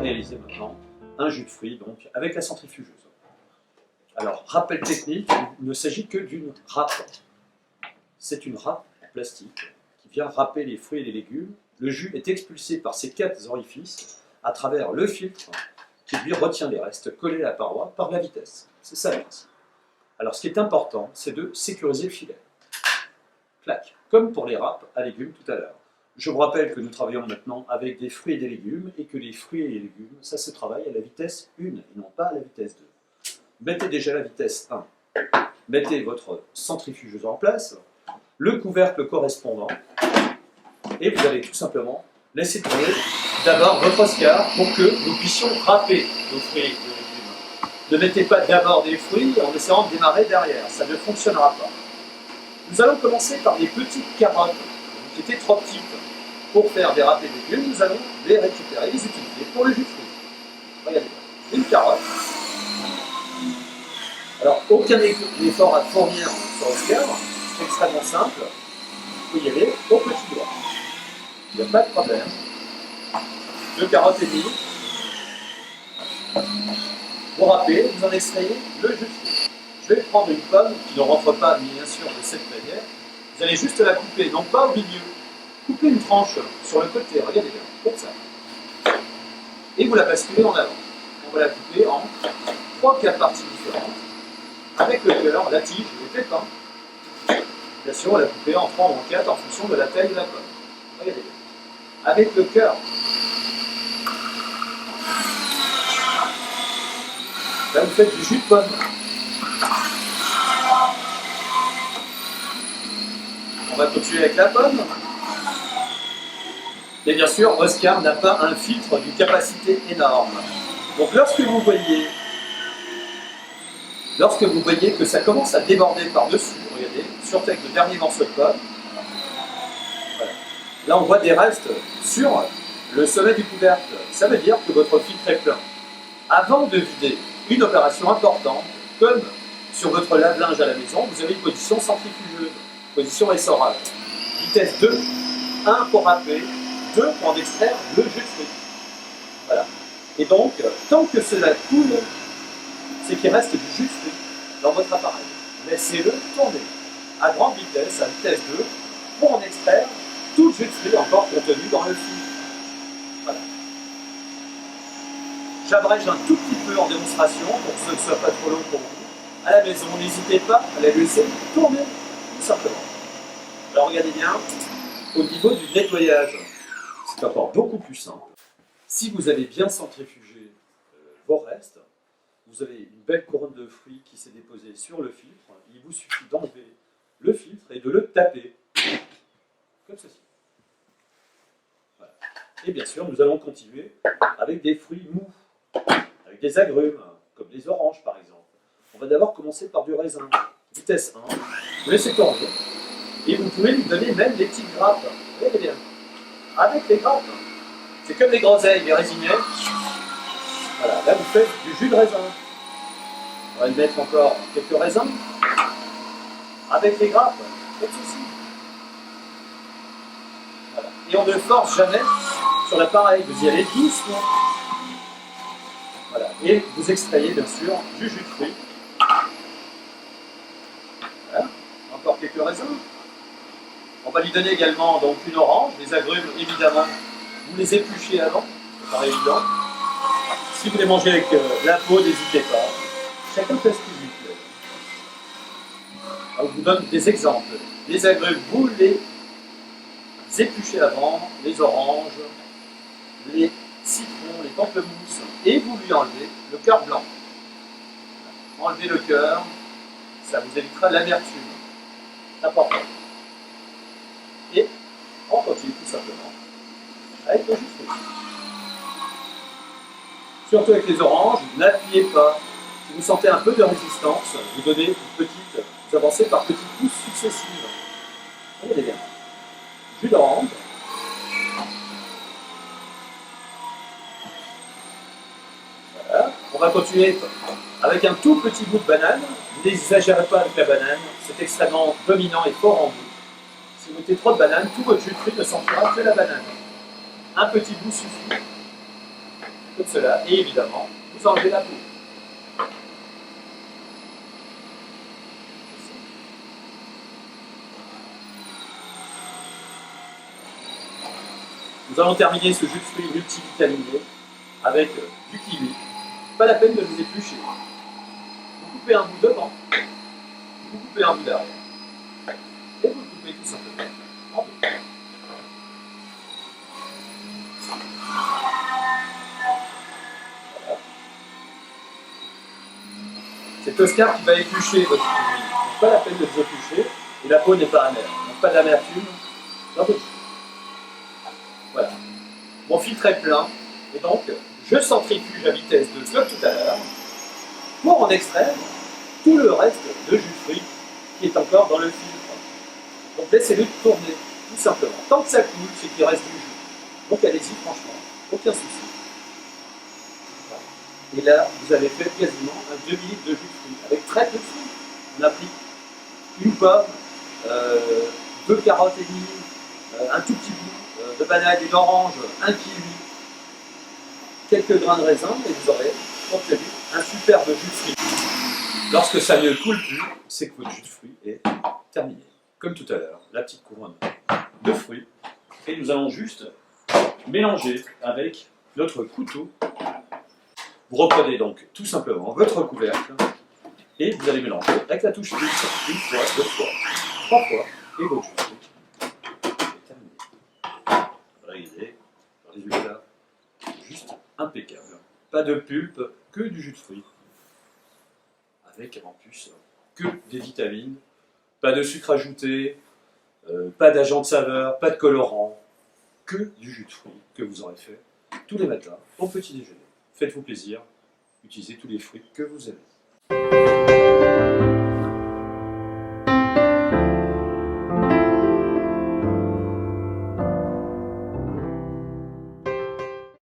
réaliser maintenant un jus de fruits donc, avec la centrifugeuse. Alors, rappel technique, il ne s'agit que d'une râpe. C'est une râpe en plastique qui vient râper les fruits et les légumes. Le jus est expulsé par ces 4 orifices à travers le filtre qui lui retient les restes collés à la paroi par la vitesse. C'est ça le principe. Alors, ce qui est important, c'est de sécuriser le filet. Clac, comme pour les râpes à légumes tout à l'heure. Je vous rappelle que nous travaillons maintenant avec des fruits et des légumes et que les fruits et les légumes, ça se travaille à la vitesse 1 et non pas à la vitesse 2. Mettez déjà la vitesse 1. Mettez votre centrifugeuse en place, le couvercle correspondant, et vous allez tout simplement laisser tourner d'abord votre Oscar pour que nous puissions râper nos fruits et légumes. Ne mettez pas d'abord des fruits en essayant de démarrer derrière, ça ne fonctionnera pas. Nous allons commencer par des petites carottes qui étaient trop petites pour faire des râpés de légumes. Nous allons les récupérer, les utiliser pour le jus de fruits. Regardez, une carotte. Alors, aucun effort à fournir sur Oscar, c'est extrêmement simple. Vous pouvez y aller au petit doigt. Il n'y a pas de problème. 2 carottes et demie. Vous râpez, vous en extrayez le jus de fruits. Je vais prendre une pomme qui ne rentre pas, bien sûr, de cette manière. Vous allez juste la couper, non pas au milieu. Coupez une tranche sur le côté, regardez bien, comme ça. Et vous la basculez en avant. On va la couper en 3-4 parties différentes. Avec le cœur, la tige et les pépins. Bien sûr, on l'a coupé en 3 ou en 4 en fonction de la taille de la pomme. Regardez bien. Avec le cœur. Là, vous faites du jus de pomme. On va continuer avec la pomme. Et bien sûr, Oscar n'a pas un filtre d'une capacité énorme. Donc lorsque vous voyez que ça commence à déborder par-dessus, regardez, surtout avec le dernier morceau de pomme, voilà. Là on voit des restes sur le sommet du couvercle. Ça veut dire que votre filtre est plein. Avant de vider, une opération importante, comme sur votre lave-linge à la maison, vous avez une position centrifugeuse, position essorage. Vitesse 2, 1 pour râper, 2 pour en extraire le jus de fruits. Voilà. Et donc, tant que cela coule, c'est qu'il reste du jus de fruits dans votre appareil. Laissez-le tourner à grande vitesse, à vitesse 2, pour en extraire tout le jus de fruits encore contenu dans le fil. Voilà. J'abrège un tout petit peu en démonstration pour que ce ne soit pas trop long pour vous. À la maison, n'hésitez pas à la laisser tourner, tout simplement. Alors regardez bien, au niveau du nettoyage, c'est encore beaucoup plus simple. Si vous avez bien centrifugé vos restes, vous avez une belle couronne de fruits qui s'est déposée sur le filtre. Il vous suffit d'enlever le filtre et de le taper, comme ceci. Voilà. Et bien sûr, nous allons continuer avec des fruits mous, avec des agrumes, comme les oranges par exemple. On va d'abord commencer par du raisin. Vitesse 1, vous laissez tourner, et vous pouvez lui donner même des petites grappes. Regardez bien. Avec les grappes. C'est comme les groseilles, les résinets. Voilà, là vous faites du jus de raisin. On va y mettre encore quelques raisins. Avec les grappes, faites ceci. Voilà. Et on ne force jamais sur l'appareil, vous y allez doucement. Voilà. Et vous extrayez bien sûr du jus de fruits. Voilà. Encore quelques raisins. On va lui donner également donc une orange, les agrumes évidemment. Vous les épluchez avant, ça paraît évident. Si vous les mangez avec la peau, n'hésitez pas. Chacun fait ce qu'il lui plaît. Alors, je vous donne des exemples. Les agrumes, vous les épluchez avant, les oranges, les citrons, les pamplemousses, et vous lui enlevez le cœur blanc. Enlevez le cœur, ça vous évitera l'amertume. C'est important. Et on continue tout simplement avec le jus de fruits. Surtout avec les oranges, n'appuyez pas. Si vous sentez un peu de résistance, vous donnez vous avancez par petites pousses successives. Regardez bien. Jus d'orange. Voilà. On va continuer avec un tout petit bout de banane. N'exagérez pas avec la banane, c'est extrêmement dominant et fort en goût. Si vous mettez trop de banane, tout votre jus de fruits ne sentira que la banane. Un petit bout suffit. comme cela, et évidemment, vous enlevez la peau. Nous allons terminer ce jus de fruits multivitaminé avec du kiwi. Pas la peine de les éplucher. Vous coupez un bout devant, vous coupez un bout derrière. Et vous le coupez tout simplement en deux. Voilà. C'est Oscar qui va éplucher votre kiwi. Donc pas la peine de les éplucher. Et la peau n'est pas amère. Donc pas d'amertume dans votre jus. Voilà. Mon filtre est plein. Et donc, je centrifuge à vitesse 2 comme tout à l'heure pour en extraire tout le reste de jus de fruits qui est encore dans le filtre. Donc laissez-le tourner, tout simplement. Tant que ça coule, c'est qu'il reste du jus. Donc allez-y, franchement, aucun souci. Voilà. Et là, vous avez fait quasiment un demi-litre de jus de fruits, avec très peu de fruits. On applique une pomme, 2 carottes et demie, un tout petit bout de banane et d'orange, un kiwi, quelques grains de raisin, et vous aurez obtenu un superbe jus de fruits. Lorsque ça ne coule plus, c'est que votre jus de fruits est terminé. Comme tout à l'heure, la petite couronne de fruits. Et nous allons juste mélanger avec notre couteau. Vous reprenez donc tout simplement votre couvercle et vous allez mélanger avec la touche plus, une fois, deux fois, trois fois, et votre jus de fruits est terminé. Regardez, le résultat juste impeccable. Pas de pulpe, que du jus de fruits. Avec en plus que des vitamines, pas de sucre ajouté, pas d'agent de saveur, pas de colorant, que du jus de fruits que vous aurez fait tous les matins au petit déjeuner. Faites-vous plaisir, utilisez tous les fruits que vous aimez.